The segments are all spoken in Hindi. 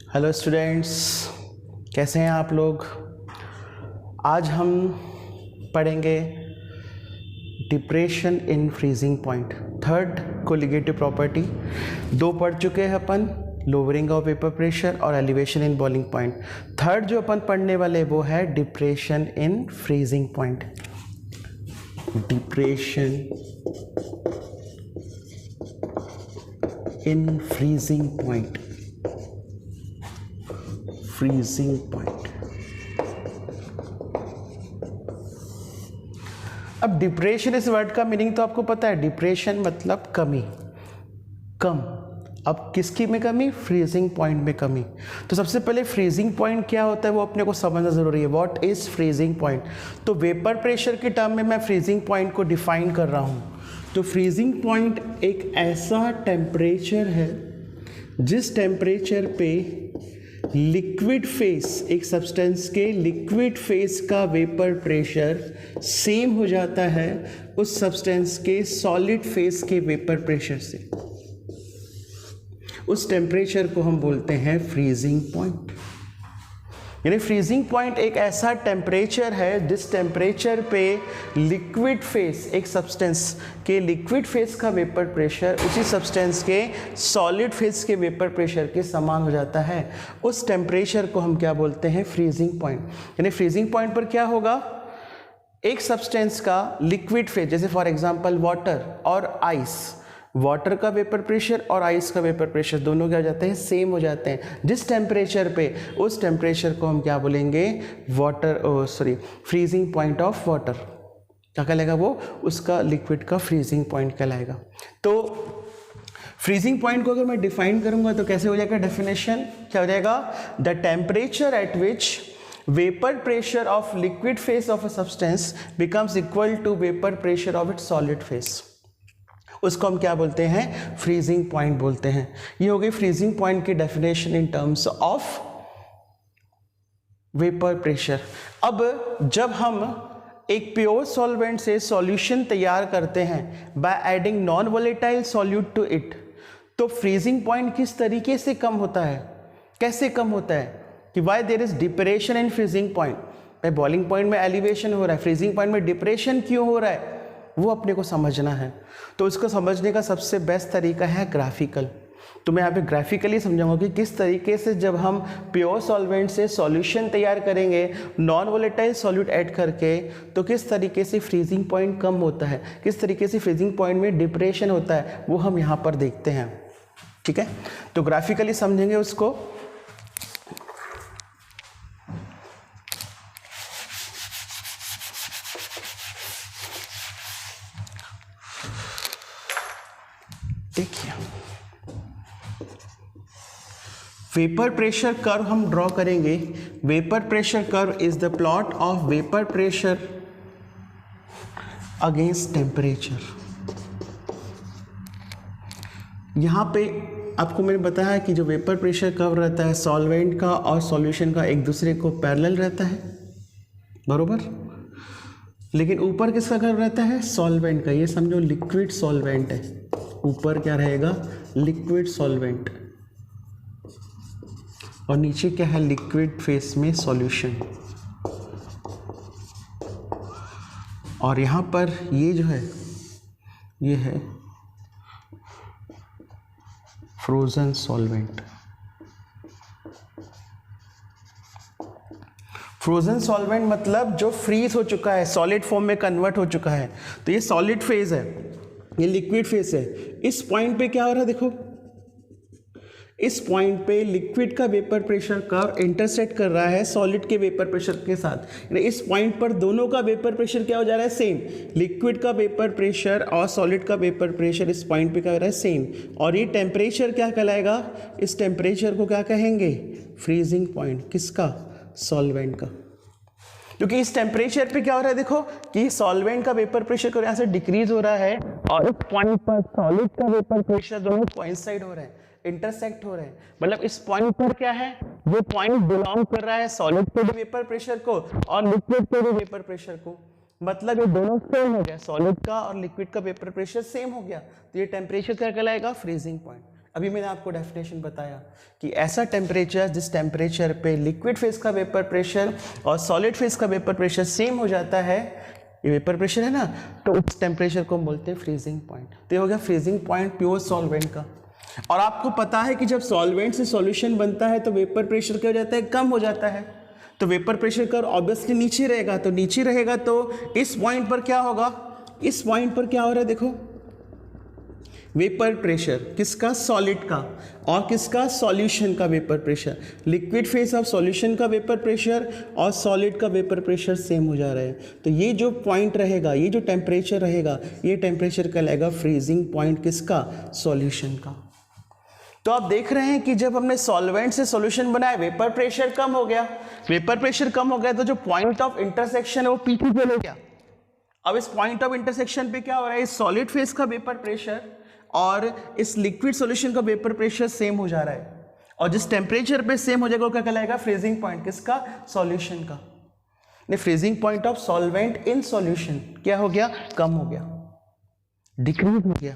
हेलो स्टूडेंट्स, कैसे हैं आप लोग। आज हम पढ़ेंगे depression in freezing point, third colligative property. दो पढ़ चुके हैं अपन, लोअरिंग ऑफ वेपर प्रेशर और elevation in boiling point. Third जो अपन पढ़ने वाले वो है depression in freezing point. Depression in freezing point, freezing point. अब डिप्रेशन इस वर्ड का मीनिंग तो आपको पता है, डिप्रेशन मतलब कमी, कम। अब किसकी में कमी? फ्रीजिंग पॉइंट में कमी। तो सबसे पहले फ्रीजिंग पॉइंट क्या होता है वो अपने को समझना जरूरी है। What is freezing point? तो वेपर प्रेशर के टर्म में मैं फ्रीजिंग पॉइंट को डिफाइन कर रहा हूं। तो फ्रीजिंग पॉइंट एक ऐसा टेम्परेचर है जिस टेम्परेचर पे लिक्विड फेस, एक सब्सटेंस के लिक्विड फेस का वेपर प्रेशर सेम हो जाता है उस सब्सटेंस के सॉलिड फेस के वेपर प्रेशर से। उस टेम्परेचर को हम बोलते हैं फ्रीजिंग पॉइंट। यानी फ्रीजिंग पॉइंट एक ऐसा टेम्परेचर है जिस टेम्परेचर पे लिक्विड फेस, एक सब्सटेंस के लिक्विड फेस का वेपर प्रेशर उसी सब्सटेंस के सॉलिड फेस के वेपर प्रेशर के समान हो जाता है। उस टेम्परेचर को हम क्या बोलते हैं? Freezing point. यानी फ्रीजिंग पॉइंट पर क्या होगा? एक सब्सटेंस का लिक्विड फेस, जैसे फॉर एग्जांपल वाटर और आइस, वाटर का वेपर प्रेशर और आइस का वेपर प्रेशर दोनों क्या हो जाते हैं? सेम हो जाते हैं। जिस टेम्परेचर पे, उस टेम्परेचर को हम क्या बोलेंगे? Freezing point of water. क्या कहलाएगा वो? उसका लिक्विड का फ्रीजिंग पॉइंट कहलाएगा। तो फ्रीजिंग पॉइंट को अगर मैं डिफाइन करूंगा तो कैसे हो जाएगा डेफिनेशन? क्या हो जाएगा? The temperature at which vapour pressure of liquid phase of a substance becomes equal to vapour pressure of its solid phase, उसको हम क्या बोलते हैं? फ्रीजिंग पॉइंट बोलते हैं। ये हो गई फ्रीजिंग पॉइंट की definition in terms of vapour pressure. अब जब हम एक प्योर सॉल्वेंट से सॉल्यूशन तैयार करते हैं by adding non volatile solute to it, तो फ्रीजिंग पॉइंट किस तरीके से कम होता है? कैसे कम होता है? कि why there is depression in freezing point. Boiling point में एलिवेशन हो रहा है, फ्रीजिंग पॉइंट में डिप्रेशन क्यों हो रहा है वो अपने को समझना है। तो उसको समझने का सबसे बेस्ट तरीका है ग्राफिकल। तो मैं यहाँ पे ग्राफिकली समझाऊंगा कि किस तरीके से जब हम प्योर सॉल्वेंट से सॉल्यूशन तैयार करेंगे नॉन वोलेटाइल सॉल्यूट ऐड करके, तो किस तरीके से फ्रीजिंग पॉइंट कम होता है, किस तरीके से फ्रीजिंग पॉइंट में डिप्रेशन होता है, वो हम यहाँ पर देखते हैं। ठीक है, तो ग्राफिकली समझेंगे उसको। देखिए, वेपर प्रेशर कर्व हम ड्रॉ करेंगे। Vapour pressure curve is the plot of vapour pressure against temperature. यहां पे आपको मैंने बताया कि जो वेपर प्रेशर कर्व रहता है सॉल्वेंट का और सॉल्यूशन का एक दूसरे को पैरेलल रहता है, बरोबर। लेकिन ऊपर किसका कर्व रहता है? सॉल्वेंट का। ये समझो लिक्विड सॉल्वेंट है, ऊपर क्या रहेगा? लिक्विड सॉल्वेंट, और नीचे क्या है? लिक्विड फेस में सॉल्यूशन। और यहां पर ये जो है ये है फ्रोजन सॉल्वेंट। फ्रोजन सॉल्वेंट मतलब जो फ्रीज हो चुका है, सॉलिड फॉर्म में कन्वर्ट हो चुका है। तो ये सॉलिड फेज है, ये लिक्विड फेस है। इस पॉइंट पे क्या हो रहा है? देखो, इस पॉइंट पे लिक्विड का वेपर प्रेशर कर्व इंटरसेक्ट कर रहा है सॉलिड के वेपर प्रेशर के साथ। यानी इस पॉइंट पर दोनों का वेपर प्रेशर क्या हो जा रहा है? सेम। लिक्विड का वेपर प्रेशर और सॉलिड का वेपर प्रेशर इस पॉइंट पे क्या हो रहा है? सेम। और ये टेम्परेचर क्या कहलाएगा? इस टेम्परेचर को क्या कहेंगे? Freezing point. किसका? सॉल्वेंट का। क्योंकि इस टेम्परेचर पे क्या हो रहा है? देखो कि सॉल्वेंट का वेपर प्रेशर यहाँ से डिक्रीज हो रहा है और इस पॉइंट पर सॉलिड का वेपर प्रेशर दोनों कोइंसाइड हो रहे हैं, इंटरसेक्ट हो रहे हैं। मतलब इस पॉइंट पर क्या है? वो पॉइंट बिलोंग कर रहा है सॉलिड के भी वेपर प्रेशर को और लिक्विड के भी वेपर प्रेशर को। मतलब ये दोनों सेम हो गया, सॉलिड का और लिक्विड का वेपर प्रेशर सेम हो गया। तो ये टेम्परेचर क्या कहलाएगा? Freezing point. अभी मैंने आपको डेफिनेशन बताया कि ऐसा टेम्परेचर जिस टेम्परेचर पे लिक्विड फेज का वेपर प्रेशर और सॉलिड फेज का वेपर प्रेशर सेम हो जाता है, ये वेपर प्रेशर है ना, तो उस टेम्परेचर को हम बोलते हैं फ्रीजिंग पॉइंट। तो ये हो गया फ्रीजिंग पॉइंट प्योर सॉल्वेंट का। और आपको पता है कि जब सॉल्वेंट से सॉल्यूशन बनता है तो वेपर प्रेशर क्या हो जाता है, कम हो जाता है। तो वेपर प्रेशर का ऑब्वियसली नीचे रहेगा, तो नीचे रहेगा तो इस पॉइंट पर क्या होगा, इस पॉइंट पर क्या हो रहा है, देखो वेपर प्रेशर किसका, सॉलिड का, और किसका, सॉल्यूशन का vapour pressure. Liquid phase of solution का वेपर प्रेशर और सॉलिड का वेपर प्रेशर सेम हो जा रहा है। तो ये जो पॉइंट रहेगा, ये जो टेम्परेचर रहेगा, ये टेम्परेचर कहलाएगा फ्रीजिंग पॉइंट किसका, सॉल्यूशन का। तो आप देख रहे हैं कि जब हमने सॉल्वेंट से सॉल्यूशन बनाया, वेपर प्रेशर कम हो गया, वेपर प्रेशर कम हो गया तो जो पॉइंट ऑफ इंटरसेक्शन है वो P2 पे हो गया। अब इस पॉइंट ऑफ इंटरसेक्शन पे क्या हो रहा है, इस सॉलिड फेज का वेपर प्रेशर और इस लिक्विड सॉल्यूशन का वेपर प्रेशर सेम हो जा रहा है, और जिस टेम्परेचर पे सेम हो जाएगा वो क्या कहलाएगा, फ्रीजिंग पॉइंट किसका, सॉल्यूशन का। नहीं, freezing point of solvent in solution क्या हो गया, कम हो गया, डिक्रीज हो गया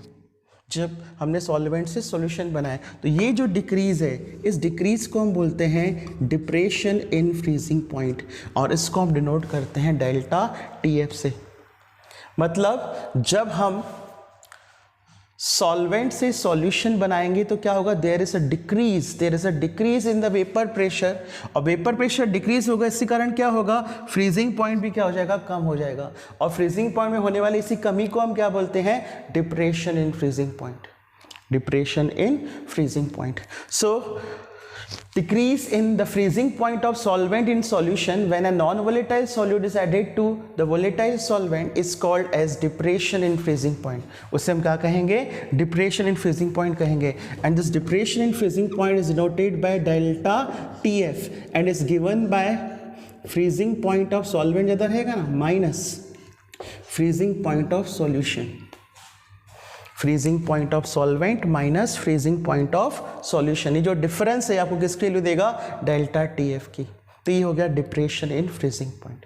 जब हमने सॉल्वेंट से सॉल्यूशन बनाया। तो ये जो डिक्रीज है, इस डिक्रीज को हम बोलते हैं डिप्रेशन इन फ्रीजिंग पॉइंट, और इसको हम डिनोट करते हैं डेल्टा TF से। मतलब जब हम सॉल्वेंट से सॉल्यूशन बनाएंगे तो क्या होगा, there is a decrease in the vapour pressure, और वेपर प्रेशर डिक्रीज होगा, इसी कारण क्या होगा, फ्रीजिंग पॉइंट भी क्या हो जाएगा, कम हो जाएगा। और फ्रीजिंग पॉइंट में होने वाली इसी कमी को हम क्या बोलते हैं, depression in freezing point, depression in freezing point. So decrease in the freezing point of solvent in solution when a non-volatile solute is added to the volatile solvent is called as depression in freezing point। उससे हम क्या कहेंगे, depression in freezing point कहेंगे। and this depression in freezing point is denoted by delta TF and is given by freezing point of solvent ज़्यादा रहेगा ना, minus freezing point of solution, freezing point of solvent minus freezing point of solution. ये जो डिफरेंस है आपको किसकी वैल्यू देगा, डेल्टा TF की। तो ये हो गया डिप्रेशन इन फ्रीजिंग पॉइंट।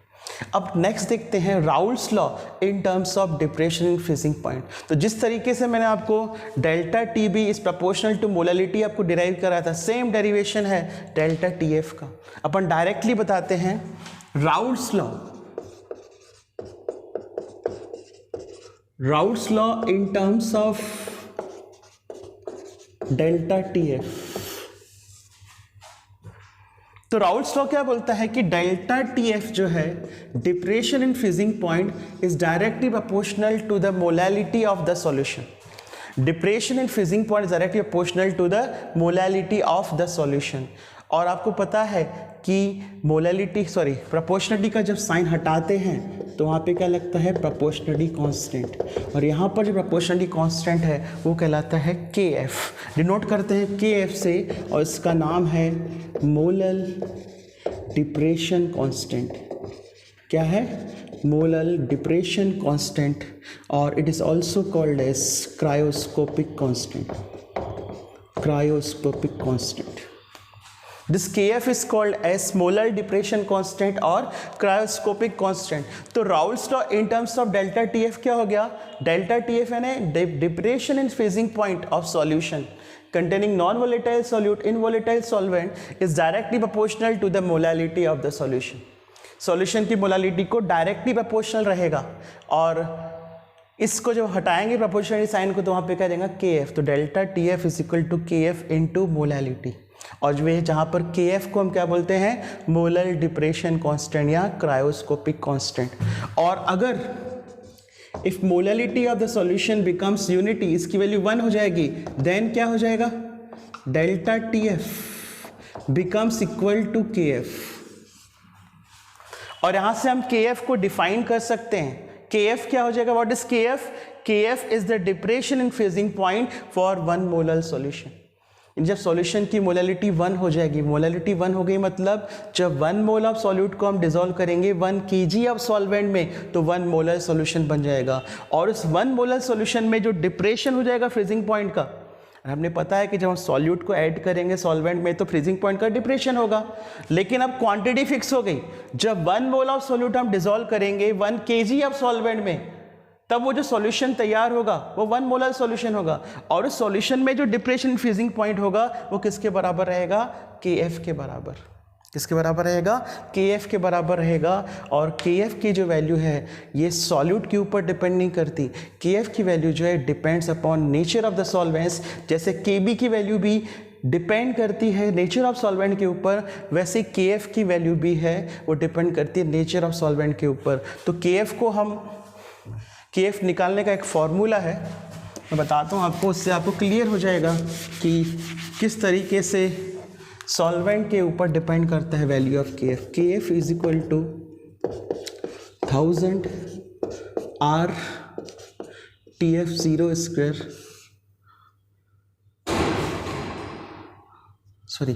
अब नेक्स्ट देखते हैं Raoult's law in terms of depression in freezing point. तो जिस तरीके से मैंने आपको delta TB is proportional to molality आपको डिराइव कराया था, सेम डेरिवेशन है डेल्टा TF का। अपन डायरेक्टली बताते हैं Raoult's law, Raoult's law in terms of delta TF। तो राउल्ट्स लॉ क्या बोलता है कि डेल्टा TF जो है, depression in freezing point is directly proportional to the molality of the solution. Depression in freezing point is directly proportional to the molality of the solution. और आपको पता है कि प्रोपोर्शनलिटी का जब साइन हटाते हैं तो वहाँ पे क्या लगता है, प्रोपोर्शनलिटी कांस्टेंट, और यहाँ पर जो प्रोपोर्शनलिटी कांस्टेंट है वो कहलाता है KF। डिनोट करते हैं KF से, और इसका नाम है मोलल डिप्रेशन कांस्टेंट। क्या है, मोलल डिप्रेशन कांस्टेंट, और it is also called as cryoscopic constant, cryoscopic constant. This KF is called as molar depression constant और cryoscopic constant। तो Raoult's law in terms of delta TF क्या हो गया, delta TF यानी depression in freezing point of solution containing non-volatile solute in volatile solvent is directly proportional to the molality of the solution। solution की molality को directly proportional रहेगा, और इसको जब हटाएंगे प्रोपोर्शनलिटी साइन को तो वहाँ पे क्या देगा, KF। तो delta TF is equal to KF into molality, और जो है जहाँ पर KF को हम क्या बोलते हैं, मोलर डिप्रेशन कांस्टेंट या क्रायोस्कोपिक कांस्टेंट। और अगर if molality of the solution becomes unity, इसकी वैल्यू 1 हो जाएगी, देन क्या हो जाएगा, delta TF becomes equal to KF। और यहाँ से हम KF को डिफाइन कर सकते हैं। KF क्या हो जाएगा, what is KF? KF is the depression in freezing point for 1 molar solution. जब सॉल्यूशन की मोलैलिटी 1 हो जाएगी, मोलैलिटी 1 हो गई मतलब जब 1 मोल ऑफ सॉल्यूट को हम डिसॉल्व करेंगे 1 kg ऑफ सॉल्वेंट में, तो 1 मोलर सॉल्यूशन बन जाएगा। और उस 1 मोलर सॉल्यूशन में जो डिप्रेशन हो जाएगा फ्रीजिंग पॉइंट का, हमने पता है कि जब हम सॉल्यूट को ऐड करेंगे सॉल्वेंट में तो फ्रीजिंग पॉइंट का डिप्रेशन होगा, लेकिन अब क्वांटिटी फिक्स हो गई। जब 1 मोल ऑफ सॉल्यूट हम डिसॉल्व करेंगे 1 kg ऑफ सॉल्वेंट में, तब वो जो सॉल्यूशन तैयार होगा वो 1 मोलर सॉल्यूशन होगा, और उस सॉल्यूशन में जो डिप्रेशन फ्रीजिंग पॉइंट होगा वो किसके बराबर रहेगा, KF के बराबर। किसके बराबर रहेगा, KF के बराबर रहेगा। और KF की जो वैल्यू है ये सॉल्यूट के ऊपर डिपेंड नहीं करती, KF की वैल्यू जो है depends upon nature of the solvents. जैसे KB की वैल्यू भी डिपेंड करती है नेचर ऑफ सॉल्वेंट के ऊपर, वैसे KF की वैल्यू भी है वो डिपेंड करती है नेचर ऑफ सॉल्वेंट के ऊपर। तो KF निकालने का एक फॉर्मूला है, मैं बताता हूँ आपको, उससे आपको क्लियर हो जाएगा कि किस तरीके से सॉल्वेंट के ऊपर डिपेंड करता है value of KF। KF is equal to 1000 R TF0 square, sorry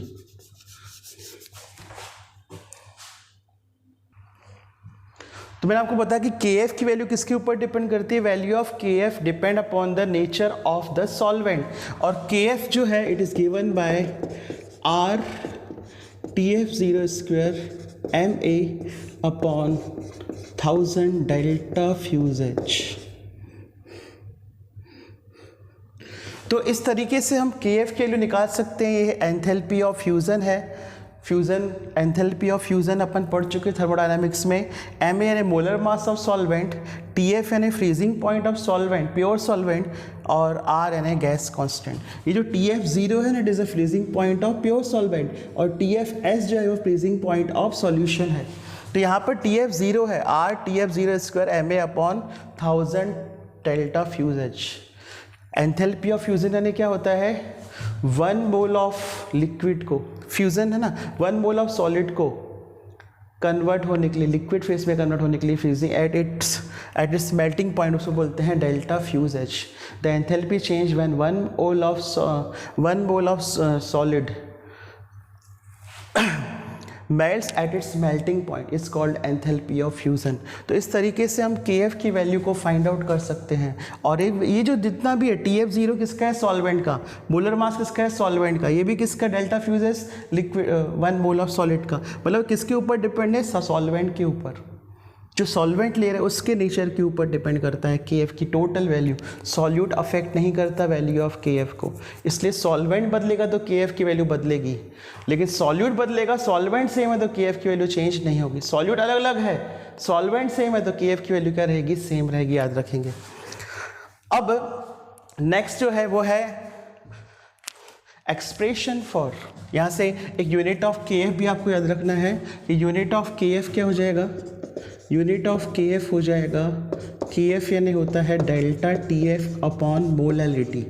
तो मैंने आपको बताया कि KF की वैल्यू किसके ऊपर डिपेंड करती है, value of KF depend upon the nature of the solvent. और KF जो है it is given by R TF0 square MA upon 1000 delta fuse H। तो इस तरीके से हम KF के लिए निकाल सकते हैं। ये एंथैल्पी ऑफ फ्यूज़न है, फ्यूज़न एंथैल्पी ऑफ फ्यूज़न अपन पढ़ चुके थर्मोडायनामिक्स में। MA यानी molar mass of solvent, TF यानी freezing point of solvent, pure solvent, और R यानी गैस कांस्टेंट। ये जो TF0 है ना, it is a freezing point of pure solvent, और TFS जो है वो फ्रीजिंग पॉइंट ऑफ सॉल्यूशन है। तो यहाँ पर TF0 है R TF0 square MA upon 1000 delta fuse H। Enthalpy of fusion यानी क्या होता है, 1 मोल ऑफ लिक्विड को, फ्यूजन है ना, 1 मोल ऑफ सॉलिड को कन्वर्ट होने के लिए, लिक्विड फेस में कन्वर्ट होने के लिए freezing at its melting point, उसको बोलते हैं delta fuse H। The enthalpy change when 1 mole of solid melts at its melting point is called enthalpy of fusion. तो इस तरीके से हम KF की वैल्यू को फाइंड आउट कर सकते हैं। और ये जो जितना भी है, TF0 किसका है, सॉल्वेंट का, मोलर मास किसका है, सॉल्वेंट का, ये भी किसका, डेल्टा फ्यूज है लिक्विड 1 मोल ऑफ सॉलिड का, मतलब किसके ऊपर डिपेंड है, सॉल्वेंट के ऊपर। जो सॉल्वेंट ले रहा है उसके नेचर के ऊपर डिपेंड करता है KF की टोटल वैल्यू। सॉल्यूट अफेक्ट नहीं करता वैल्यू ऑफ KF को, इसलिए सॉल्वेंट बदलेगा तो KF की वैल्यू बदलेगी, लेकिन सॉल्यूट बदलेगा, सॉल्वेंट सेम है तो KF की वैल्यू चेंज नहीं होगी। सॉल्यूट अलग अलग है, सॉल्वेंट सेम है तो KF की वैल्यू क्या रहेगी, सेम रहेगी, याद रखेंगे। अब नेक्स्ट जो है वो है एक्सप्रेशन फॉर, यहाँ से एक यूनिट ऑफ KF भी आपको याद रखना है। यूनिट ऑफ KF क्या हो जाएगा, यूनिट ऑफ KF हो जाएगा, KF यानी होता है delta TF upon molality.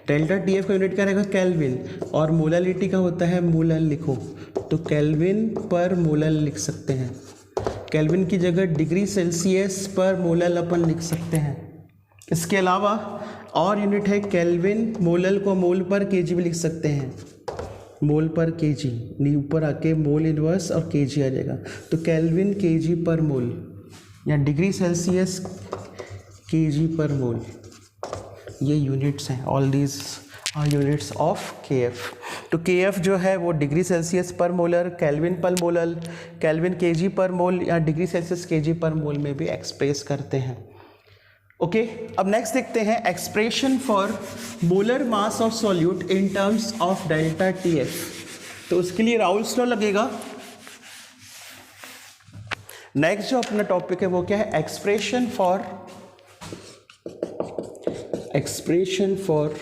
Delta TF का यूनिट क्या रहेगा, केल्विन, और मोलालिटी का होता है मोलल, लिखो तो केल्विन पर मोलल लिख सकते हैं। केल्विन की जगह डिग्री सेल्सियस पर मोलल अपन लिख सकते हैं। इसके अलावा और यूनिट है केल्विन, मोलल को मोल पर केजी भी लिख सकते हैं, मोल पर केजी, ऊपर आके मोल इनवर्स और केजी आ जाएगा, तो केल्विन केजी पर मोल या डिग्री सेल्सियस केजी पर मोल, ये यूनिट्स हैं। All these are units of KF। तो KF जो है वो degree Celsius per molar, kelvin per molal, kelvin kg per mole या डिग्री सेल्सियस केजी पर मोल में भी एक्सप्रेस करते हैं। ओके अब नेक्स्ट देखते हैं expression for molar mass of solute in terms of delta TF। तो उसके लिए राउल्स लॉ लगेगा। नेक्स्ट जो अपना टॉपिक है वो क्या है, expression for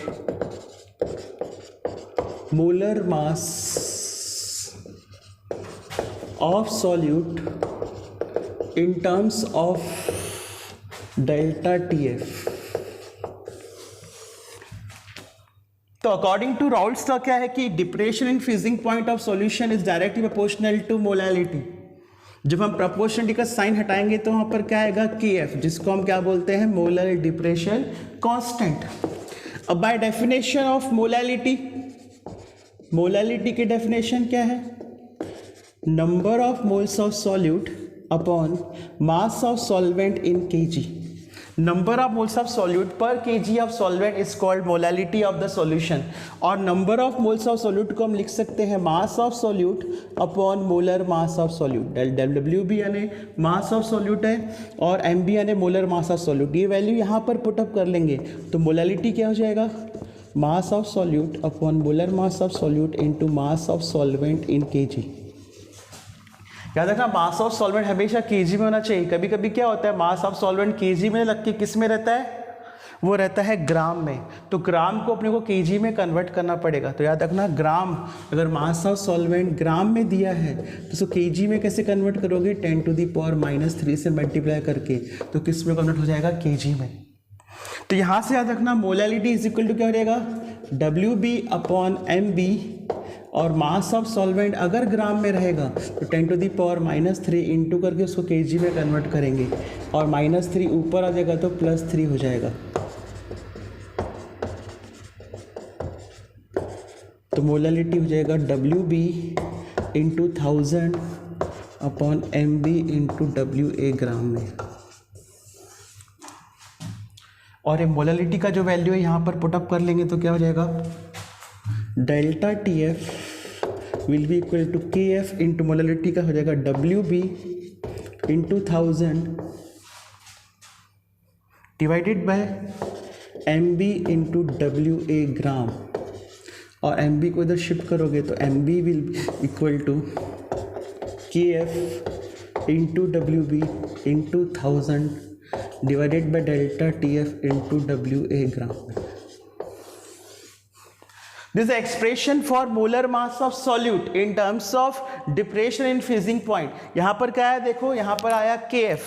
molar mass of solute in terms of delta TF। तो अकॉर्डिंग टू राउल्स लॉ क्या है कि depression in freezing point of solution is directly proportional to molality. जब हम प्रोपोर्शनलिटी का साइन हटाएंगे तो वहां पर क्या आएगा, KF, जिसको हम क्या बोलते हैं, मोलर डिप्रेशन कांस्टेंट। अब बाय डेफिनेशन ऑफ मोलालिटी की डेफिनेशन क्या है, number of moles of solute upon mass of solvent in kg। Number of moles of solute पर KG of solvent is called molality of the solution. और number of moles of solute को हम लिख सकते हैं mass of solute upon molar mass of solute. W B यानी मास ऑफ सॉल्यूट है और एम बी यानी मोलर मास ऑफ सॉल्यूट। ये वैल्यू यहाँ पर पुटअप कर लेंगे तो मोलालिटी क्या हो जाएगा, मास of solute upon molar mass of solute into mass of solvent in KG. याद रखना मास ऑफ सॉल्वेंट हमेशा केजी में होना चाहिए। कभी कभी क्या होता है मास ऑफ सॉल्वेंट केजी में लग के किस में रहता है, वो रहता है ग्राम में। तो ग्राम को अपने को केजी में कन्वर्ट करना पड़ेगा। तो याद रखना ग्राम, अगर मास ऑफ सॉल्वेंट ग्राम में दिया है तो उसको केजी में कैसे कन्वर्ट करोगे, 10⁻³ से मल्टीप्लाई करके, तो किस में कन्वर्ट हो जाएगा, केजी में। तो यहाँ से याद रखना मोलालिटी इज इक्वल टू क्या हो जाएगा, WB अपॉन MB, और मास ऑफ सॉल्वेंट अगर ग्राम में रहेगा तो 10⁻³ इंटू करके उसको केजी में कन्वर्ट करेंगे, और -3 ऊपर आ जाएगा तो +3 हो जाएगा। तो मोलालिटी हो जाएगा WB into 1000 upon MB into WA ग्राम में। और ये मोलालिटी का जो वैल्यू है यहाँ पर पुटअप कर लेंगे तो क्या हो जाएगा, delta TF will be equal to KF into molality का हो जाएगा WB into 1000 divided by MB into WA gram. और MB को इधर शिफ्ट करोगे तो MB will equal to KF into WB into 1000 divided by delta TF into WA gram. This is the expression for molar mass of solute in terms of depression in freezing point. यहाँ पर क्या है देखो, यहाँ पर आया KF,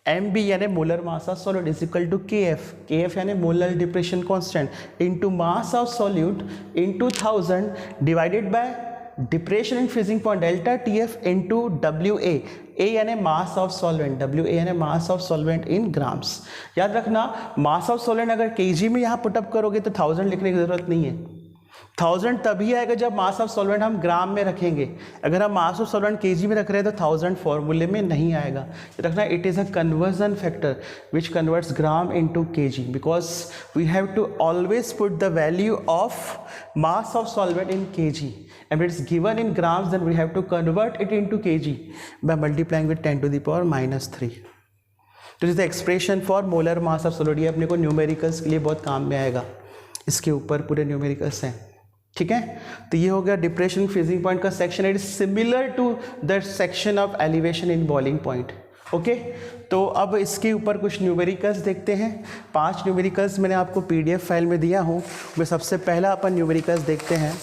MB यानी molar mass of solute is equal to KF यानी molar depression constant into mass of solute into 1000 divided by depression in freezing point delta TF into WA, A यानी मास ऑफ सॉल्वेंट, WA यानी mass of solvent in grams. याद रखना मास ऑफ सॉल्वेंट अगर केजी में यहाँ पुटअप करोगे तो 1000 लिखने की जरूरत नहीं है। 1000 तभी आएगा जब मास ऑफ सॉल्वेंट हम ग्राम में रखेंगे। अगर हम मास ऑफ सॉल्वेंट केजी में रख रहे हैं तो 1000 फॉर्मूले में नहीं आएगा। याद रखना it is a conversion factor which converts gram into kg, because we have to always put the value of mass of solvent in kg and it's given in grams, then we have to convert it into kg by multiplying with 10⁻³ तो is the expression for molar mass of solute. ये अपने को न्यूमेरिकल्स के लिए बहुत काम में आएगा, इसके ऊपर पूरे न्यूमेरिकल्स हैं, ठीक है। तो ये हो गया डिप्रेशन फ्रीजिंग पॉइंट का section. It is similar to the section of elevation in boiling point, okay. तो अब इसके ऊपर कुछ न्यूमेरिकल्स देखते हैं। 5 न्यूमेरिकल्स मैंने आपको PDF फाइल में दिया हूँ। मैं सबसे पहला अपन न्यूमेरिकल्स देखते हैं।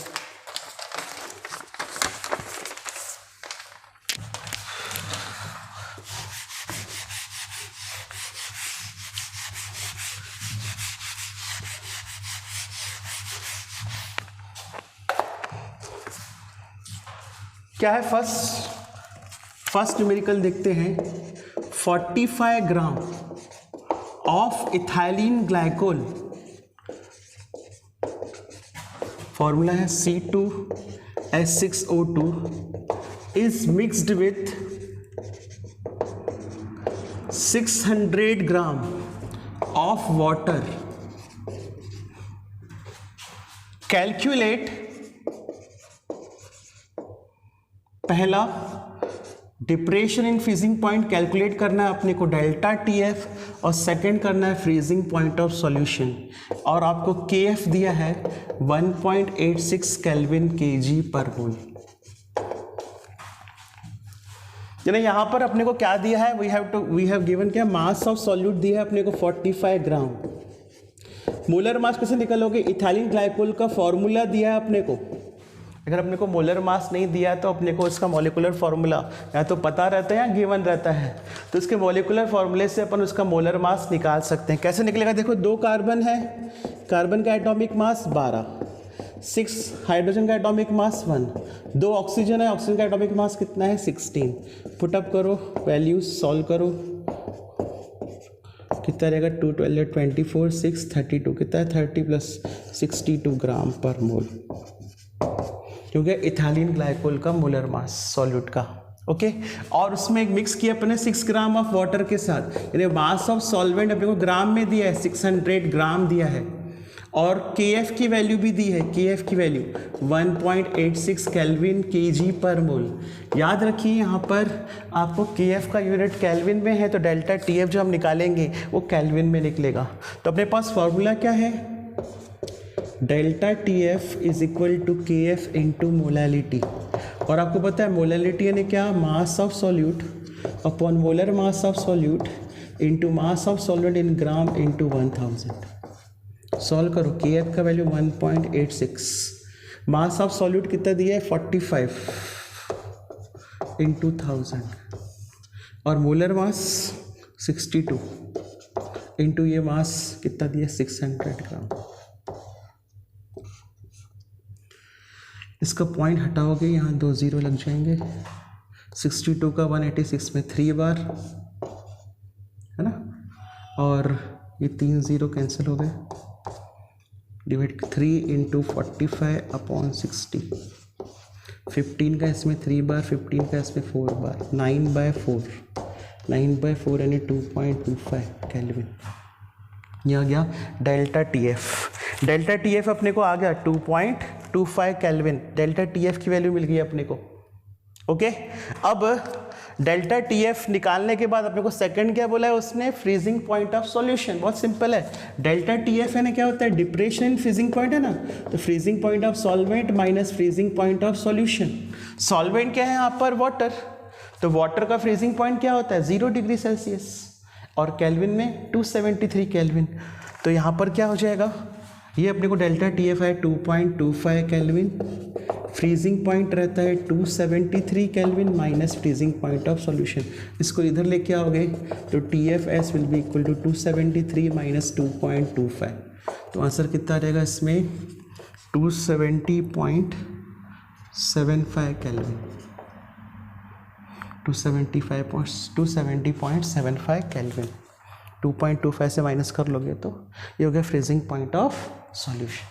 क्या है फर्स्ट न्यूमेरिकल देखते हैं। 45 gram of ethylene glycol, formula है C2H6O2 is mixed with 600 gram of water. Calculate, पहला depression in freezing point calculate करना है अपने को डेल्टा TF, और सेकंड करना है फ्रीजिंग पॉइंट ऑफ सॉल्यूशन। और आपको KF दिया है 1.86 केल्विन kg पर मोल। यानी यहाँ पर अपने को क्या दिया है, वी हैव गिवन क्या, मास ऑफ सॉल्यूट दिया है अपने को 45 ग्राम। मोलर मास कैसे निकालोगे, इथाइलिन ग्लाइकोल का फॉर्मूला दिया है अपने को। अगर अपने को मोलर मास नहीं दिया तो अपने को इसका मॉलिक्यूलर फार्मूला या तो पता रहता है या गिवन रहता है, तो इसके मॉलिक्यूलर फार्मूले से अपन उसका मोलर मास निकाल सकते हैं। कैसे निकलेगा, देखो 2 कार्बन है, कार्बन का एटॉमिक मास 12, 6 हाइड्रोजन का एटॉमिक मास 1, 2 ऑक्सीजन है, ऑक्सीजन का एटॉमिक मास कितना है 16। पुटअप करो, वैल्यूज सॉल्व करो, कितना रहेगा 2 12 24 6 32, कितना है 30 + 62 ग्राम पर मोल, क्योंकि इथाइलिन ग्लाइकोल का मोलर मास सॉल्यूट का, ओके और उसमें एक मिक्स किया अपने 6 ग्राम ऑफ वाटर के साथ, यानी मास ऑफ सॉल्वेंट अपने को ग्राम में दिया है, 600 ग्राम दिया है, और KF की वैल्यू भी दी है, KF की वैल्यू 1.86 केल्विन kg पर मोल। याद रखिए यहाँ पर आपको KF का यूनिट केल्विन में है, तो डेल्टा TF जो हम निकालेंगे वो केल्विन में निकलेगा। तो अपने पास फॉर्मूला क्या है, delta TF is equal to KF into molality, और आपको पता है मोलैलिटी यानी क्या, mass of solute upon molar mass of solute into mass of solvent in gram into 1000। Solve करो, KF का वैल्यू 1.86, मास ऑफ सॉल्यूट कितना दिया है 45 इंटू 1000, और मोलर मास 62 इंटू ये मास कितना दिया 600 ग्राम। इसका पॉइंट हटाओगे यहाँ 2 0 लग जाएंगे, 62 का 186 में 3 बार है ना, और ये 3 0 कैंसिल हो गए, डिवाइड 3 इंटू 45 अपॉन 60, 15 का इसमें 3 बार, 15 का इसमें 4 बार, 9/4 यानी 2.25 केल्विन। ये आ गया डेल्टा TF। डेल्टा TF अपने को आ गया 2.25 केल्विन, डेल्टा TF की वैल्यू मिल गई अपने को। ओके अब डेल्टा TF निकालने के बाद अपने को सेकंड क्या बोला है उसने, फ्रीजिंग पॉइंट ऑफ सॉल्यूशन। बहुत सिंपल है, डेल्टा TF है ना, क्या होता है, डिप्रेशन इन फ्रीजिंग पॉइंट है ना, तो freezing point of solvent minus freezing point of solution. Solvent क्या है यहाँ पर, वाटर, तो वाटर का फ्रीजिंग पॉइंट क्या होता है 0 डिग्री सेल्सियस, और केल्विन में 273 केल्विन। तो यहाँ पर क्या हो जाएगा, ये अपने को डेल्टा TF है 2.25 केल्विन, फ्रीजिंग पॉइंट रहता है 273 kelvin minus freezing point of solution. इसको इधर लेके आओगे तो TFS will be equal to 273 minus 2.25, तो आंसर कितना रहेगा इसमें 270.75 केल्विन, 270.75 केल्विन। 2.25 से माइनस कर लोगे तो ये हो गया फ्रीजिंग पॉइंट ऑफ सॉल्यूशन।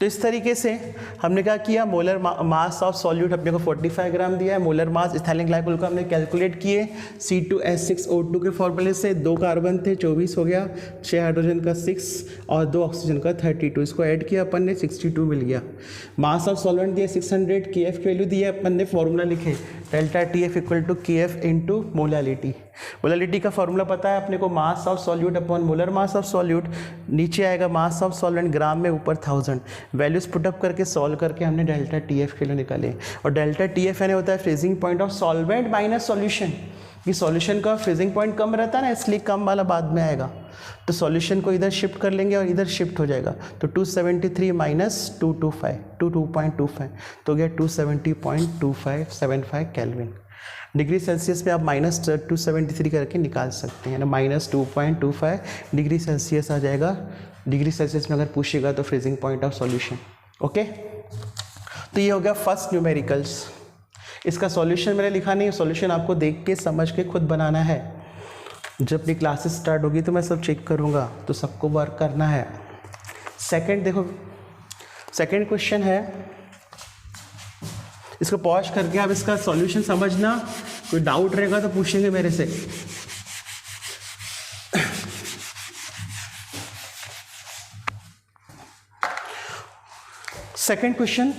तो इस तरीके से हमने क्या किया, मोलर मास ऑफ सॉल्यूट अपने को 45 ग्राम दिया है, मोलर मास इथाइलिन ग्लाइकोल का हमने कैलकुलेट किए C2H6O2 के फॉर्मूले से, 2 कार्बन थे 24 हो गया, 6 हाइड्रोजन का 6 और 2 ऑक्सीजन का 32, इसको ऐड किया अपन ने 62 मिल गया। मास ऑफ सॉल्वेंट दिया 600, KF की वैल्यू दी है, अपन ने फॉर्मूला लिखे delta TF equal to KF into molality. Molality का फॉर्मूला पता है अपने को, mass of solute upon molar mass of solute, नीचे आएगा मास ऑफ सॉल्वेंट ग्राम में, ऊपर 1000। वैल्यूज पुटअप करके सॉल्व करके हमने डेल्टा TF के लिए निकाले, और डेल्टा TF यानी होता है freezing point of solvent minus solution. ये सॉल्यूशन का फ्रीजिंग पॉइंट कम रहता है ना, इसलिए कम वाला बाद में आएगा, तो सॉल्यूशन को इधर शिफ्ट कर लेंगे और इधर शिफ्ट हो जाएगा, तो 273 माइनस 2.25 तो गया 270.2575 केल्विन। डिग्री सेल्सियस में आप माइनस 273 करके निकाल सकते हैं ना, माइनस 2.25 डिग्री सेल्सियस आ जाएगा। डिग्री सेल्सियस में अगर पूछेगा तो freezing point of solution. Okay, तो ये हो गया फर्स्ट न्यूमेरिकल्स। इसका सॉल्यूशन मैंने लिखा नहीं है, सॉल्यूशन आपको देख के समझ के खुद बनाना है। जब अपनी क्लासेस स्टार्ट होगी तो मैं सब चेक करूँगा, तो सबको वर्क करना है। सेकंड देखो, सेकंड क्वेश्चन है, इसको पॉज करके आप इसका सॉल्यूशन समझना, कोई डाउट रहेगा तो पूछेंगे मेरे से। Second question,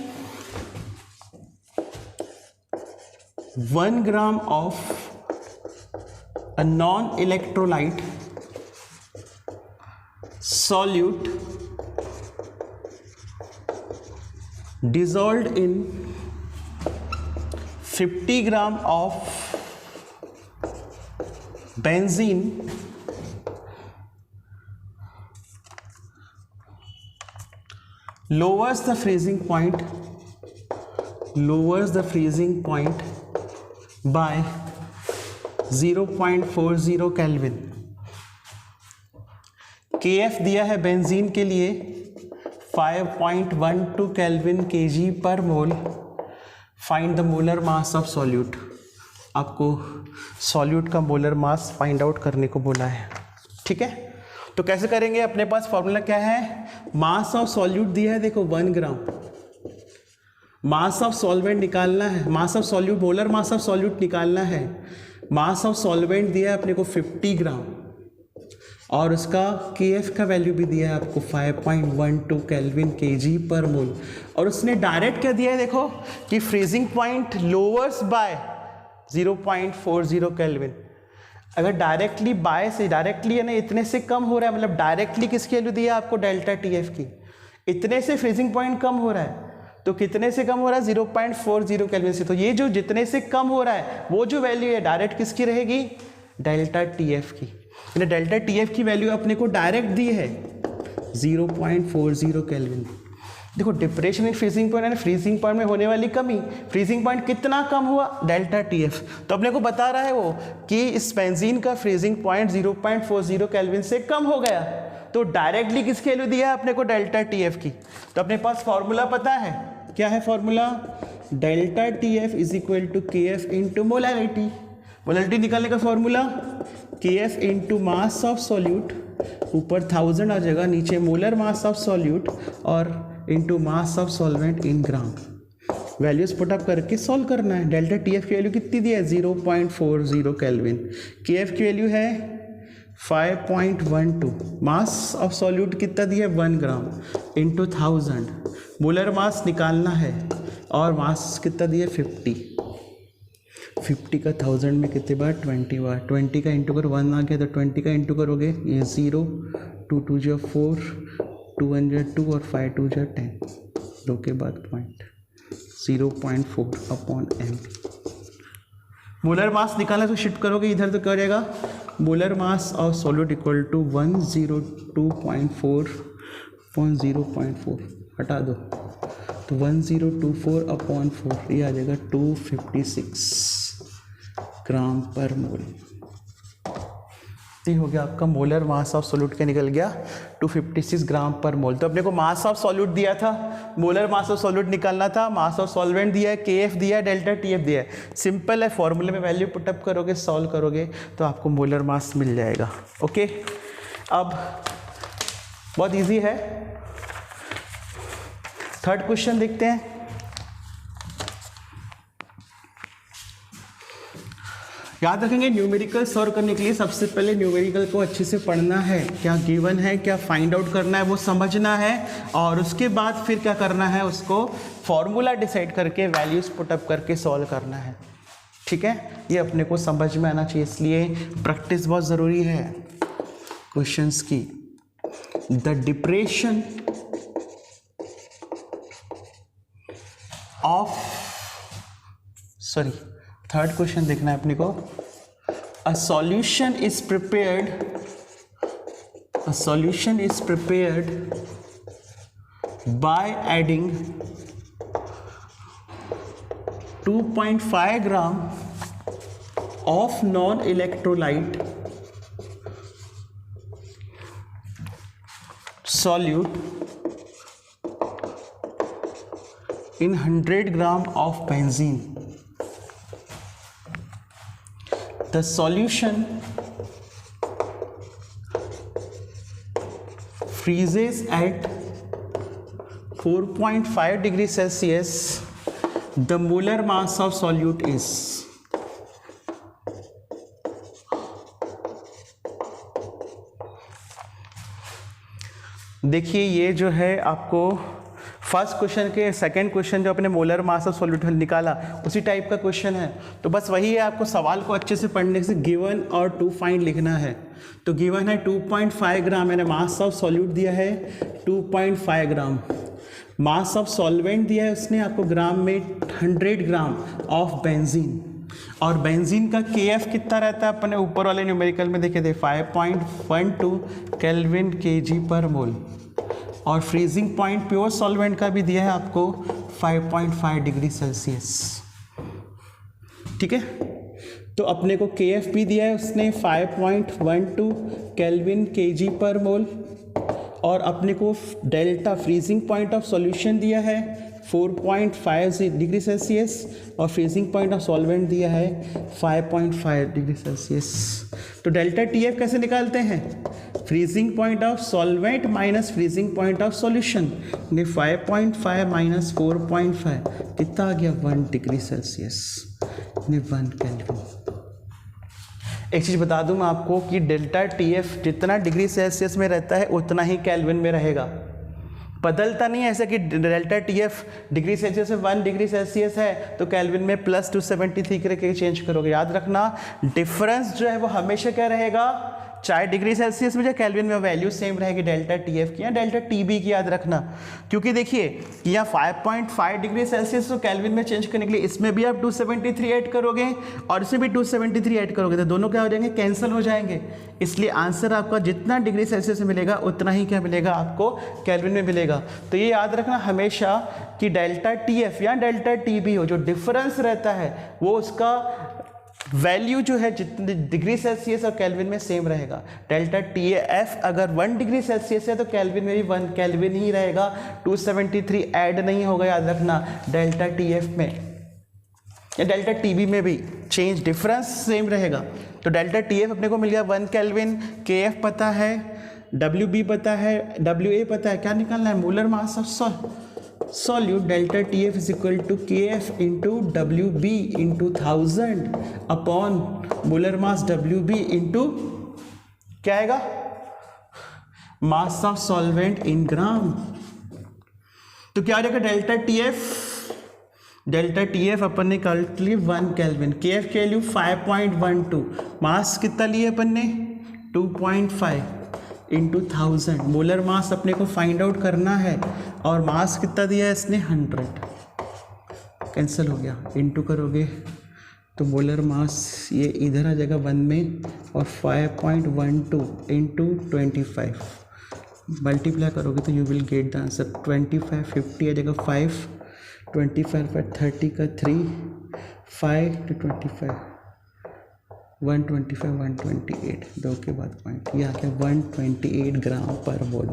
1 gram of a non-electrolyte solute dissolved in 50 gram of benzene lowers the freezing point by 0.40 kelvin. KF दिया है बेंजीन के लिए 5.12 केल्विन kg पर mole. Find the molar mass of solute. आपको सॉल्यूट का मोलर मास फाइंड आउट करने को बोला है, ठीक है। तो कैसे करेंगे, अपने पास फॉर्मूला क्या है, मास ऑफ सॉल्यूट दिया है देखो 1 ग्राम, मास ऑफ सॉल्वेंट निकालना है, mass of solute, molar mass of solute निकालना है। मास ऑफ सॉल्वेंट दिया है अपने को 50 ग्राम और उसका KF का वैल्यू भी दिया है आपको 5.12 केल्विन kg पर मोल। और उसने डायरेक्ट क्या दिया है देखो कि freezing point lowers by 0.40 kelvin. अगर डायरेक्टली बाय से डायरेक्टली है ना इतने से कम हो रहा है, मतलब डायरेक्टली किसकी वैल्यू दी है आपको डेल्टा TF की, इतने से फ्रीजिंग पॉइंट कम हो रहा है तो कितने से कम हो रहा है 0.40 केल्विन से। तो ये जो जितने से कम हो रहा है वो जो वैल्यू है डायरेक्ट किसकी रहेगी, डेल्टा TF की। यानी डेल्टा TF की वैल्यू अपने को डायरेक्ट दी है 0.40 केल्विन। देखो डिप्रेशन इन फ्रीजिंग पॉइंट है, फ्रीजिंग पॉइंट में होने वाली कमी, फ्रीजिंग पॉइंट कितना कम हुआ डेल्टा TF। तो अपने को बता रहा है वो कि इस बेंजीन का फ्रीजिंग पॉइंट 0.40 केल्विन से कम हो गया, तो डायरेक्टली किसकी वैल्यू दिया है अपने को डेल्टा TF की। तो अपने पास फॉर्मूला पता है, क्या है formula, delta TF is equal to KF into molarity. Molarity निकालने का formula KF into mass of solute, ऊपर 1000 आ जाएगा, नीचे मोलर मास ऑफ सॉल्यूट और into mass of solvent in gram. Values put up करके सॉल्व करना है। डेल्टा TF की वैल्यू कितनी दी है 0.40 केल्विन, KF की वैल्यू है 5.12, मास ऑफ सॉल्यूट कितना दिया है 1 ग्राम इंटू 1000, मोलर मास निकालना है और मास कितना दिया 50 का 1000 में कितने बार 20 बार, 20 का इंटू कर 1 आ गया तो 20 का इंटू करोगे ये 0, 2 2 जो 4, 2 1 जो 2 और 5 2 जो 10, 2 के बाद point 0.4 upon m। Molar mass निकालना तो शिफ्ट करोगे इधर तो क्या रहेगा, molar mass of solute equal to 102.4 हटा दो तो 1024 अपॉन 4 ये आ जाएगा 256 ग्राम पर मोल। ये हो गया आपका मोलर मास ऑफ सॉल्यूट का निकल गया 256 ग्राम पर मोल। तो अपने को मास ऑफ सॉल्यूट दिया था, मोलर मास ऑफ सॉल्यूट निकालना था, मास ऑफ सॉल्वेंट दिया है, KF दिया है, डेल्टा TF दिया है। सिंपल है, फॉर्मूले में वैल्यू पुटअप करोगे, सॉल्व करोगे तो आपको मोलर मास मिल जाएगा। ओके, अब बहुत इजी है, थर्ड क्वेश्चन देखते हैं। याद रखेंगे न्यूमेरिकल सॉल्व करने के लिए सबसे पहले न्यूमेरिकल को अच्छे से पढ़ना है, क्या गिवन है क्या फाइंड आउट करना है वो समझना है, और उसके बाद फिर क्या करना है उसको फॉर्मूला डिसाइड करके वैल्यूज पुटअप करके सॉल्व करना है। ठीक है, ये अपने को समझ में आना चाहिए, इसलिए प्रैक्टिस बहुत ज़रूरी है क्वेश्चंस की। The depression of third question देखना है अपने को। A solution is prepared by adding 2.5 gram of non-electrolyte solute in 100 gram of benzene. The solution freezes at 4.5 degrees Celsius. The molar mass of solute is देखिए ये जो है आपको फर्स्ट क्वेश्चन के सेकंड क्वेश्चन जो अपने मोलर मास ऑफ सॉल्यूट निकाला उसी टाइप का क्वेश्चन है। तो बस वही है, आपको सवाल को अच्छे से पढ़ने से गिवन और टू फाइंड लिखना है। तो गिवन है 2.5 ग्राम, मैंने मास ऑफ सॉल्यूट दिया है 2.5 ग्राम, मास ऑफ सॉल्वेंट दिया है उसने आपको ग्राम में 100 ग्राम ऑफ बेंजीन, और बेंजीन का KF कितना रहता है अपने ऊपर वाले न्यूमेरिकल में देखे थे 5.12 केल्विन kg पर मोल, और फ्रीजिंग पॉइंट प्योर सॉल्वेंट का भी दिया है आपको 5.5 डिग्री सेल्सियस। ठीक है, तो अपने को KF भी दिया है उसने 5.12 केल्विन kg पर मोल, और अपने को delta freezing point of solution दिया है 4.5 डिग्री सेल्सियस और फ्रीजिंग पॉइंट ऑफ सॉल्वेंट दिया है 5.5 डिग्री सेल्सियस। तो डेल्टा टी एफ कैसे निकालते हैं? Freezing point of solvent minus freezing point of solution, 5.5 minus 4.5 कितना आ गया? 1 डिग्री सेल्सियस, 1 केल्विन। एक चीज़ बता दूं मैं आपको कि डेल्टा टी एफ जितना डिग्री सेल्सियस में रहता है उतना ही केल्विन में रहेगा, बदलता नहीं है। ऐसा कि delta T F degree Celsius में 1 डिग्री सेल्सियस है तो केल्विन में प्लस 273 करके चेंज करोगे। याद रखना डिफरेंस जो है वो हमेशा क्या रहेगा, चाहे डिग्री सेल्सियस में या केल्विन में वैल्यू सेम रहेगी डेल्टा टी एफ की या डेल्टा टी बी की। याद रखना क्योंकि देखिए यहाँ 5.5 डिग्री सेल्सियस तो केल्विन में चेंज करने के लिए इसमें भी आप 273 ऐड करोगे और इसमें भी 273 ऐड करोगे तो दोनों क्या हो जाएंगे? कैंसिल हो जाएंगे। इसलिए आंसर आपका जितना डिग्री सेल्सियस में मिलेगा उतना ही क्या मिलेगा आपको? केल्विन में मिलेगा। तो ये याद रखना हमेशा कि डेल्टा टी एफ या डेल्टा टी बी हो, जो डिफरेंस रहता है वो उसका वैल्यू जो है जितने डिग्री सेल्सियस और केल्विन में सेम रहेगा। डेल्टा टी एफ अगर 1 डिग्री सेल्सियस है तो केल्विन में भी 1 केल्विन ही रहेगा, 273 ऐड नहीं होगा। याद रखना डेल्टा टी एफ में या डेल्टा टी बी में भी चेंज डिफरेंस सेम रहेगा। तो डेल्टा टी एफ अपने को मिल गया 1 केल्विन, के एफ पता है, डब्ल्यू बी पता है, डब्ल्यू ए पता है, क्या निकालना है? Molar mass of solute. Delta T F is equal to K F into W B into 1000 upon molar mass W B into क्या आएगा? Mass of solvent in gram. तो क्या आ जाएगा? डेल्टा टी एफ अपन ने निकाल ली 1 केल्विन, के एफ की वैल्यू 5.12, मास कितना लिए अपन ने? 2.5 इंटू 1000। मोलर मास अपने को फाइंड आउट करना है और मास कितना दिया है इसने? 100। कैंसिल हो गया, इंटू करोगे तो मोलर मास ये इधर आ जाएगा 1 में और 5.12 इंटू 25 मल्टीप्लाई करोगे तो you will get the answer 25, 50 आ जाएगा 5, 25 पर 30 का 3, 5 to 25, 125, 128 दो के बाद पॉइंट, ये आ गया 128 ग्राम पर मोल।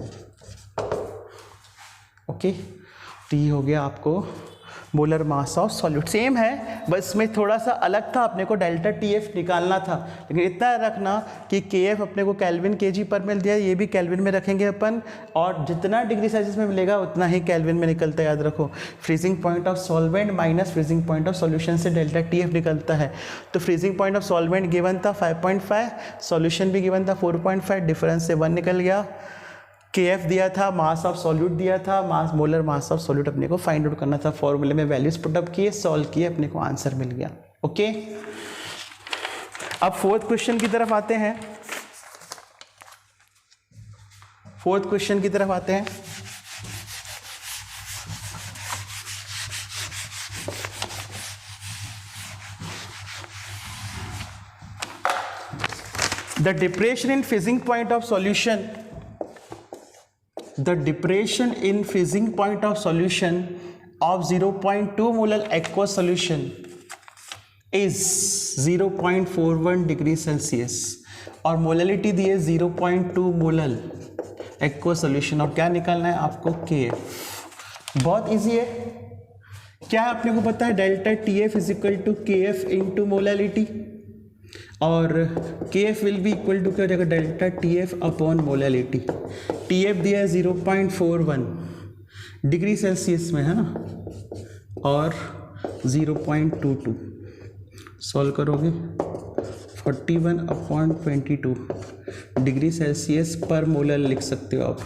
ओके, तो ये हो गया आपको molar mass of solute. Same है, बस में थोड़ा सा अलग था, अपने को डेल्टा टी एफ निकालना था, लेकिन इतना रखना कि के एफ अपने को केल्विन केजी पर मिल दिया, ये भी केल्विन में रखेंगे अपन, और जितना डिग्री सेल्सियस में मिलेगा उतना ही केल्विन में निकलता है। याद रखो, freezing point of solvent minus freezing point of solution से डेल्टा टी एफ निकलता है। तो freezing point of solvent given था 5.5, सॉल्यूशन भी गिवन था 4.5, डिफरेंस से 1 निकल गया। के एफ दिया था, मास ऑफ सॉल्यूट दिया था, mass molar mass of solute अपने को फाइंड आउट करना था। फॉर्मूले में वैल्यूज पुटअप किए, सॉल्व किए, अपने को आंसर मिल गया। ओके, अब फोर्थ क्वेश्चन की तरफ आते हैं। फोर्थ क्वेश्चन की तरफ आते हैं। The depression in freezing point of solution, the depression in freezing point of solution of 0.2 molar aqueous solution is 0.41 degree Celsius और मोलरिटी दी है 0.2 मोलर एक्वस सॉल्यूशन, और क्या निकालना है आपको? के एफ। बहुत इजी है, क्या आपने को पता है delta T F is equal to K F into molarity, और K F will be equal to क्या हो जाएगा? Delta T F upon molarity. T F दिया है 0.41 डिग्री सेल्सियस में, है ना, और 0.22 सॉल्व करोगे 41/22 डिग्री सेल्सियस पर मोलर लिख सकते हो आप,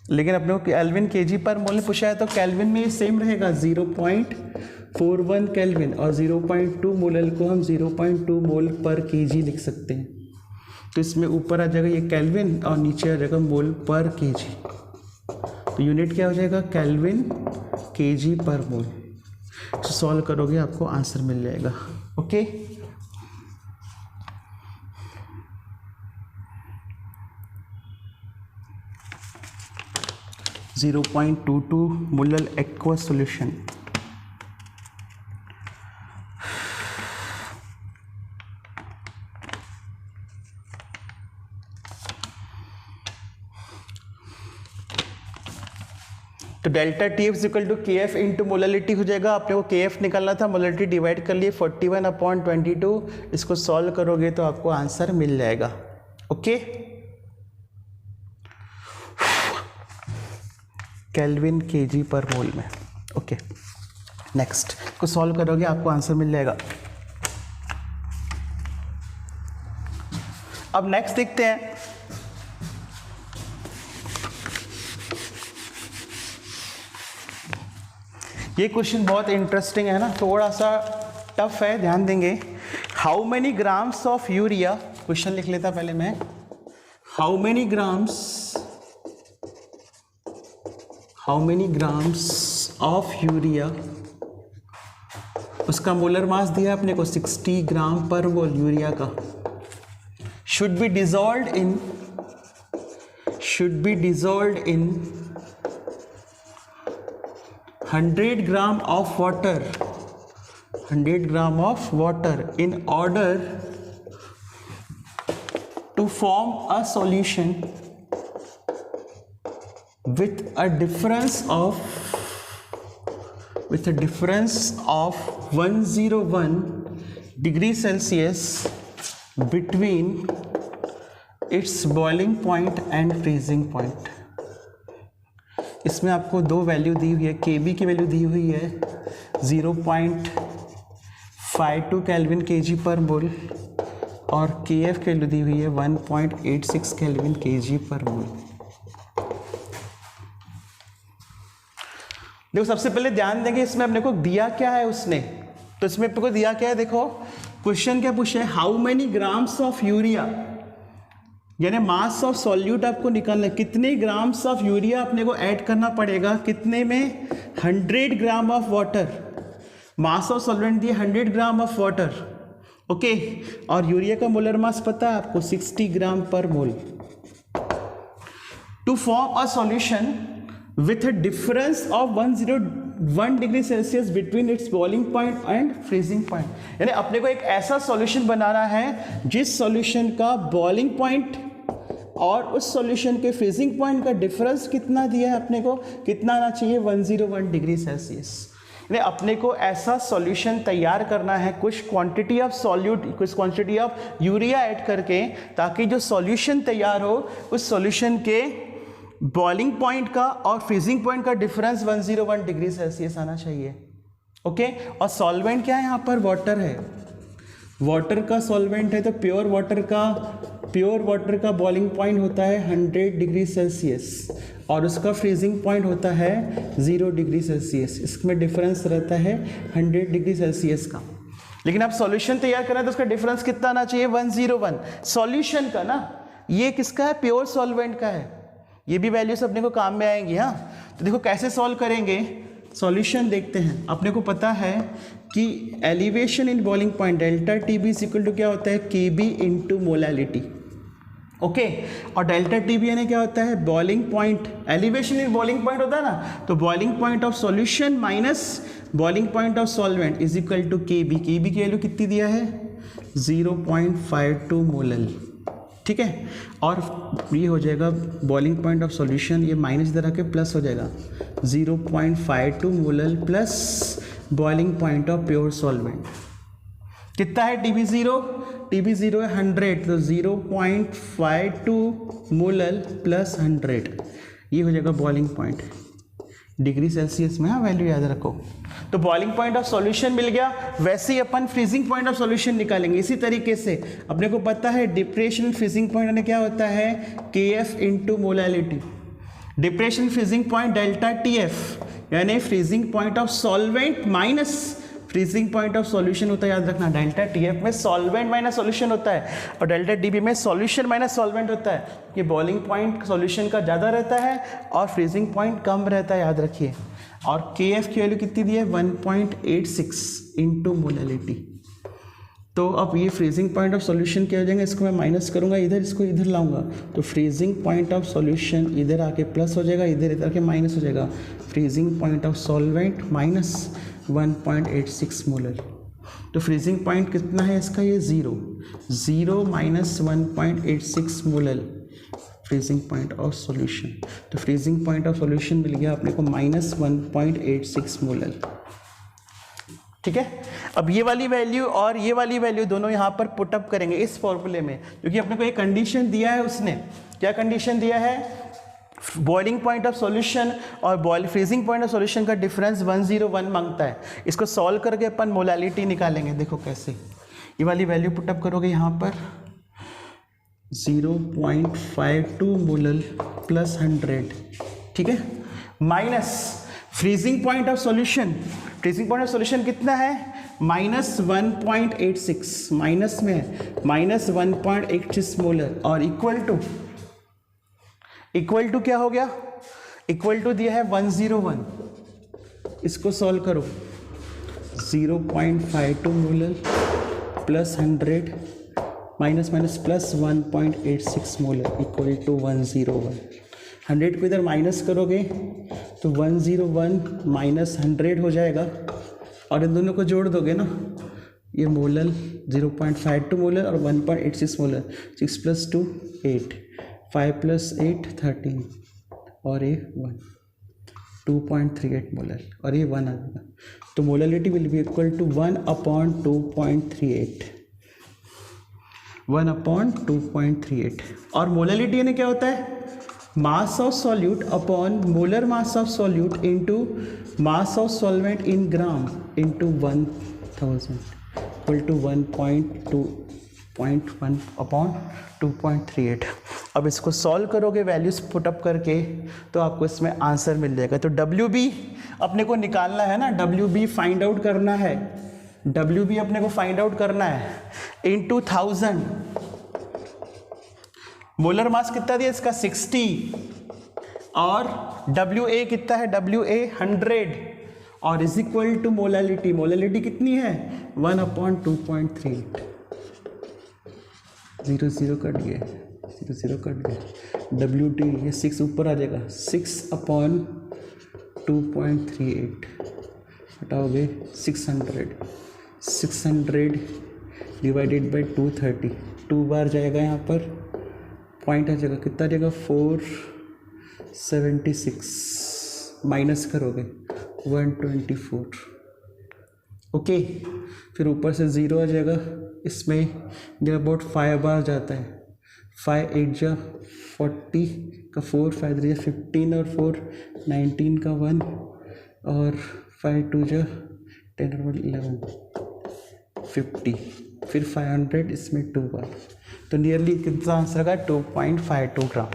लेकिन अपने को केल्विन केजी पर मोल पूछा है तो केल्विन में ये सेम रहेगा 0.41 केल्विन, और 0.2 मोलर को हम 0.2 मोल पर केजी लिख सकते हैं। तो इसमें ऊपर आ जाएगा ये केल्विन और नीचे आ जाएगा मोल पर केजी, तो यूनिट क्या हो जाएगा? केल्विन केजी पर मोल। तो सॉल्व करोगे आपको आंसर मिल जाएगा। Okay, .22 molar aqueous solution. तो तो delta T F equal to K F into molarity हो जाएगा। आपने को के एफ निकालना था, मोलरिटी डिवाइड कर लिए 41/22। इसको सॉल्व करोगे तो आपको आंसर मिल जाएगा। ओके, केल्विन केजी पर मोल में। ओके, नेक्स्ट को सॉल्व करोगे आपको आंसर मिल जाएगा। अब नेक्स्ट देखते हैं, ये क्वेश्चन बहुत इंटरेस्टिंग है ना, थोड़ा सा टफ है, ध्यान देंगे। How many grams of urea, question लिख लेता पहले मैं, how many grams of urea, उसका मोलर मास दिया अपने को 60 ग्राम पर मोल यूरिया का, should be dissolved in 100 gram of water, 100 gram of water in order to form a solution with a difference of 101 degree Celsius between its boiling point and freezing point। इसमें आपको दो वैल्यू दी हुई है, Kb की वैल्यू दी हुई है 0.52 केल्विन केजी पर मोल और Kf की वैल्यू दी हुई है 1.86 केल्विन केजी पर मोल। देखो सबसे पहले ध्यान देंगे इसमें अपने को दिया क्या है उसने, तो इसमें अपने को दिया क्या है, देखो क्वेश्चन क्या पूछे, how many grams of urea, यानी मास ऑफ सॉल्यूट आपको निकालना है, कितने ग्राम्स ऑफ यूरिया अपने को ऐड करना पड़ेगा, कितने में, 100 gram of water, mass of solvent दिए 100 ग्राम ऑफ वाटर, ओके, और यूरिया का मोलर मास पता है आपको 60 ग्राम पर mole, to form a solution with a difference of 101 degree Celsius between its boiling point and freezing point. यानी अपने को एक ऐसा सॉल्यूशन बनाना है जिस सॉल्यूशन का बॉइलिंग पॉइंट और उस सॉल्यूशन के फ्रीजिंग पॉइंट का डिफरेंस कितना दिया है अपने को, कितना आना चाहिए, 101 डिग्री सेल्सियस। यानी अपने को ऐसा सॉल्यूशन तैयार करना है कुछ क्वांटिटी ऑफ सॉल्यूट, कुछ क्वांटिटी ऑफ यूरिया ऐड करके, ताकि जो सॉल्यूशन तैयार हो उस सॉल्यूशन के बॉइलिंग पॉइंट का और फ्रीजिंग पॉइंट का डिफरेंस 101 डिग्री सेल्सियस आना चाहिए। ओके, और सॉल्वेंट क्या है यहाँ पर, वाटर है, वाटर का सॉल्वेंट है, तो प्योर वाटर का बॉइलिंग पॉइंट होता है 100 डिग्री सेल्सियस और उसका फ्रीजिंग पॉइंट होता है 0 डिग्री सेल्सियस। इसमें डिफरेंस रहता है 100 डिग्री सेल्सियस का। लेकिन आप सॉल्यूशन तैयार करना है तो उसका डिफरेंस कितना आना चाहिए, 101 सॉल्यूशन का ना, ये किसका है, प्योर सॉल्वेंट का है। ये भी वैल्यूज अपने को काम में आएंगी। हाँ, तो देखो कैसे सॉल्व करेंगे, सॉल्यूशन देखते हैं। अपने को पता है कि elevation in boiling point delta T B equal to क्या होता है, केबी इंटू मोलैलिटी। ओके, और डेल्टा टीबी यानी क्या होता है, boiling point, elevation in boiling point होता है ना, तो boiling point of solution minus boiling point of solvent is equal to K B. K B की वैल्यू कितनी दिया है, 0.52 मोलल, ठीक है, और ये हो जाएगा बॉइलिंग पॉइंट ऑफ सॉल्यूशन, ये माइनस इधर आके प्लस हो जाएगा, 0.52 molal plus boiling point of pure solvent. कितना है, टीबी जीरो है 100, तो 0.52 मोलल प्लस 100, ये हो जाएगा बॉइलिंग पॉइंट डिग्री सेल्सियस में। हाँ, वैल्यू याद रखो। तो बॉइलिंग पॉइंट ऑफ सॉल्यूशन मिल गया, वैसे ही अपन फ्रीजिंग पॉइंट ऑफ सॉल्यूशन निकालेंगे। इसी तरीके से अपने को पता है डिप्रेशन फ्रीजिंग पॉइंट यानी क्या होता है, KF into molality. Depression freezing point delta TF यानी freezing point of solvent minus freezing point of solution होता है, याद रखना। डेल्टा TF में सॉल्वेंट माइनस सॉल्यूशन होता है और डेल्टा DB में सॉल्यूशन माइनस सॉल्वेंट होता है। ये बॉइलिंग पॉइंट सॉल्यूशन का ज़्यादा रहता है और फ्रीजिंग पॉइंट कम रहता है, याद रखिए। और KF की वैल्यू कितनी दी है, 1.86 इंटू मोलैलिटी। तो अब ये फ्रीजिंग पॉइंट ऑफ सॉल्यूशन क्या हो जाएंगे, इसको मैं माइनस करूंगा इधर, इसको इधर लाऊंगा, तो फ्रीजिंग पॉइंट ऑफ सॉल्यूशन इधर आके प्लस हो जाएगा, इधर आके माइनस हो जाएगा। Freezing point of solvent minus 1.86 molar. तो फ्रीजिंग पॉइंट कितना है इसका, ये 0 minus 1.86 molar. Freezing point of solution. तो फ्रीजिंग पॉइंट ऑफ सॉल्यूशन मिल गया अपने को -1.86 मोलर। ठीक है, अब ये वाली वैल्यू और ये वाली वैल्यू दोनों यहाँ पर पुटअप करेंगे इस फॉर्मूले में, क्योंकि अपने को एक कंडीशन दिया है। उसने क्या कंडीशन दिया है? बॉइलिंग पॉइंट ऑफ सॉल्यूशन और फ्रीजिंग पॉइंट ऑफ सॉल्यूशन का डिफरेंस 101 मांगता है। इसको सॉल्व करके अपन मोलालिटी निकालेंगे। देखो कैसे, ये वाली वैल्यू पुटअप करोगे यहाँ पर 0.52 मोलर प्लस 100, ठीक है, minus freezing point of solution. Freezing point of solution कितना है? -1.86, माइनस में है -1.86 मोलर, और इक्वल टू क्या हो गया? इक्वल टू दिया है 101। इसको सॉल्व करो, 0.52 molar plus 100 minus plus 1.86 molar equal to 101। 100 को इधर माइनस करोगे तो 101 माइनस 100 हो जाएगा, और इन दोनों को जोड़ दोगे ना, ये मोलर 0.52 मोलर और 1.86 मोलर, 6 + 2 8, 5 + 8 13, और ये 1 2.38 मोलर, और ये 1 आ जाएगा। तो molarity will be equal to 1/2.38, 1/2.38। और मोलरिटी यानी क्या होता है? Mass of solute upon molar mass of solute into mass of solvent in gram into 1000 equal to 1.2.1/2.38। अब इसको सॉल्व करोगे वैल्यूज पुटअप करके, तो आपको इसमें आंसर मिल जाएगा। तो WB अपने को निकालना है ना, WB फाइंड आउट करना है, WB अपने को फाइंड आउट करना है इनटू 1000। मोलर मास कितना दिया इसका? 60, और WA कितना है? WA 100, और is equal to molality. Molality कितनी है? 1/2.38। 0 कट गया, 0 कट गया। WT ये 6 ऊपर आ जाएगा, 6/2.38 हटाओगे 600 डिवाइडेड बाई 230, 2 बार जाएगा यहाँ पर, पॉइंट आ जाएगा, कितना जाएगा? 476, माइनस करोगे 124, ओके। फिर ऊपर से 0 आ जाएगा, इसमें नियर अबाउट 5 बार जाता है, 5 8 जा 40 का 4, 5 3 जा 15, और 4 19 का 1, और 5 2 जा 10 और 11 50, फिर 500 इसमें 2 बार, तो नियरली कितना आंसर का? 2.52 ग्राम।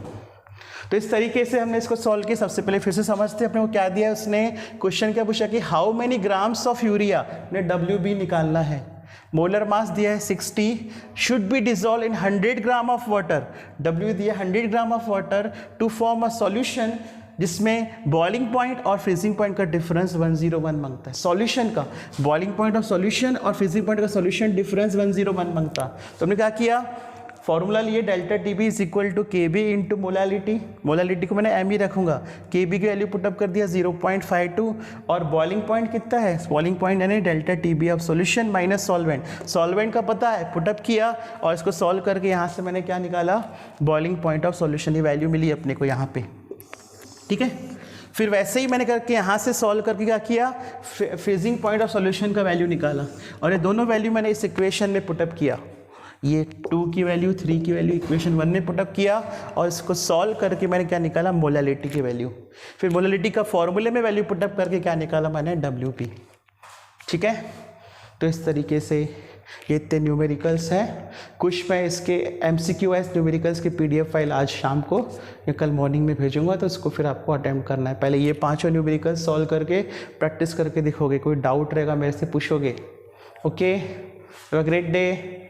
तो इस तरीके से हमने इसको सॉल्व किया। सबसे पहले फिर से समझते हैं अपने को क्या दिया है उसने। क्वेश्चन क्या पूछा कि how many grams of urea ने WB निकालना है। मोलर मास दिया है 60, should be dissolve in 100 gram of water. W दिया 100 gram of water to form a solution जिसमें बॉइलिंग पॉइंट और फ्रीजिंग पॉइंट का डिफरेंस 101 मांगता है। सॉल्यूशन का बॉइलिंग पॉइंट ऑफ सॉल्यूशन और फ्रीजिंग पॉइंट का सॉल्यूशन डिफरेंस 101 मांगता। तो हमने क्या किया? फॉर्मूला लिए, delta TB is equal to KB into molality. Molality को मैंने M ही रखूंगा। KB की वैल्यू पुटअप कर दिया 0.52, और बॉइलिंग पॉइंट कितना है? बॉइलिंग पॉइंट यानी delta TB of solution minus solvent. Solvent का पता है, पुटअप किया, और इसको सॉल्व करके यहाँ से मैंने क्या निकाला? Boiling point of solution. ये वैल्यू मिली अपने को यहाँ पे, ठीक है। फिर वैसे ही मैंने करके यहाँ से सॉल्व करके क्या किया? फ्रीजिंग पॉइंट ऑफ सॉल्यूशन का वैल्यू निकाला, और ये दोनों वैल्यू मैंने इस इक्वेशन में पुटअप किया। ये 2 की वैल्यू, 3 की वैल्यू इक्वेशन 1 में पुटअप किया, और इसको सॉल्व करके मैंने क्या निकाला? मोलालिटी की वैल्यू। फिर मोलालिटी का फॉर्मूले में वैल्यू पुटअप करके क्या निकाला मैंने? WP, ठीक है। तो इस तरीके से ये इतने न्यूमेरिकल्स हैं। कुछ मैं इसके MCQS न्यूमेरिकल्स की PDF फाइल आज शाम को या कल मॉर्निंग में भेजूंगा, तो उसको फिर आपको अटेम्प्ट करना है। पहले ये 5 न्यूमेरिकल्स सॉल्व करके प्रैक्टिस करके दिखोगे, कोई डाउट रहेगा मेरे से पूछोगे। Okay, have a great day.